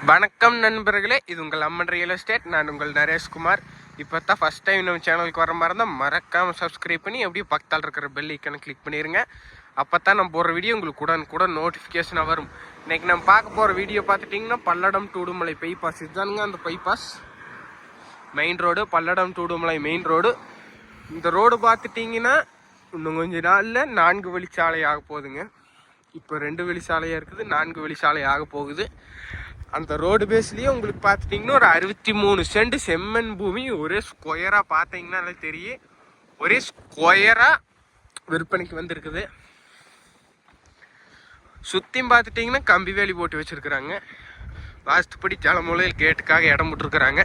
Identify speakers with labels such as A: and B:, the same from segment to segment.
A: வணக்கம் நண்பர்களே, இது உங்கள் அம்மன் ரியல் எஸ்டேட். நான் உங்கள் நரேஷ்குமார். இப்போ தான் ஃபஸ்ட் டைம் நம்ம சேனலுக்கு வர மாதிரி இருந்தால் மறக்காமல் சப்ஸ்கிரைப் பண்ணி அப்படியே பக்கத்தால் இருக்கிற பெல் ஐக்கனை கிளிக் பண்ணிடுங்க. அப்போ தான் நம்ம போடுற வீடியோ உங்களுக்கு கூட நோட்டிஃபிகேஷனாக வரும். இன்றைக்கி நம்ம பார்க்க போகிற வீடியோ பார்த்துட்டிங்கன்னா பல்லடம் டு உடுமலை பைபாஸ். இதுதானுங்க அந்த bypass main road, Palladam to Udumalai main road. இந்த ரோடு பார்த்துட்டிங்கன்னா இன்னும் கொஞ்சம் நாளில் 4 வழிச்சாலை ஆக போகுதுங்க. இப்போ 2 வழிச்சாலையாக இருக்குது, 4 வழிச்சாலை ஆக போகுது. அந்த ரோடு பேஸ்லேயே உங்களுக்கு பார்த்துட்டிங்கன்னா ஒரு 63 சென்ட் செம்மண் பூமி ஒரே ஸ்கொயராக பார்த்தீங்கன்னா தெரியும். ஒரே ஸ்கொயராக விற்பனைக்கு வந்துருக்குது. சுற்றியும் பார்த்துட்டிங்கன்னா கம்பி வேலி போட்டு வச்சுருக்குறாங்க. வாஸ்துப்படி ஜலமூலையில் கேட்டுக்காக இடம் விட்டுருக்குறாங்க.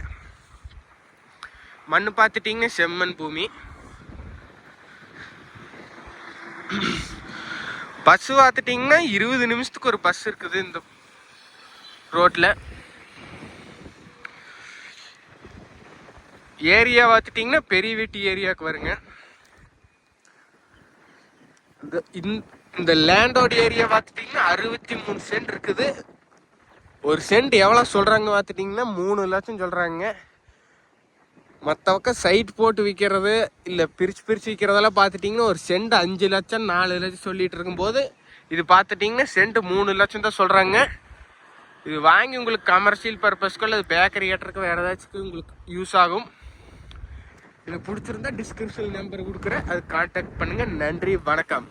A: மண் பார்த்துட்டிங்கன்னா செம்மண் பூமி. பஸ்ஸு பார்த்துட்டிங்கன்னா 20 நிமிஷத்துக்கு ஒரு பஸ் இருக்குது இந்த ரோட்டில். ஏரியா பார்த்துட்டிங்கன்னா பெரிய வீட்டு ஏரியாவுக்கு வருங்க. இந்த லேண்டோட ஏரியா பார்த்துட்டிங்கன்னா 63 சென்ட் இருக்குது. ஒரு சென்ட் எவ்வளோ சொல்கிறாங்க பார்த்துட்டிங்கன்னா 3 லட்சம் சொல்கிறாங்க. மற்ற பக்கம் சைட் போட்டு விற்கிறது இல்லை பிரித்து விற்கிறதெல்லாம் பார்த்துட்டிங்கன்னா ஒரு சென்ட் 5 லட்சம் 4 லட்சம் சொல்லிகிட்டு இருக்கும்போது இது பார்த்துட்டிங்கன்னா சென்ட் 3 லட்சம் தான் சொல்கிறாங்க. இது வாங்கி உங்களுக்கு கமர்ஷியல் பர்பஸ்க்கு அல்லது பேக்கரி ஏற்றருக்கு வேறு ஏதாச்சும் உங்களுக்கு யூஸ் ஆகும். எனக்கு பிடிச்சிருந்தா டிஸ்கிரிப்ஷன் நம்பர் கொடுக்குறேன், அது கான்டாக்ட் பண்ணுங்கள். நன்றி, வணக்கம்.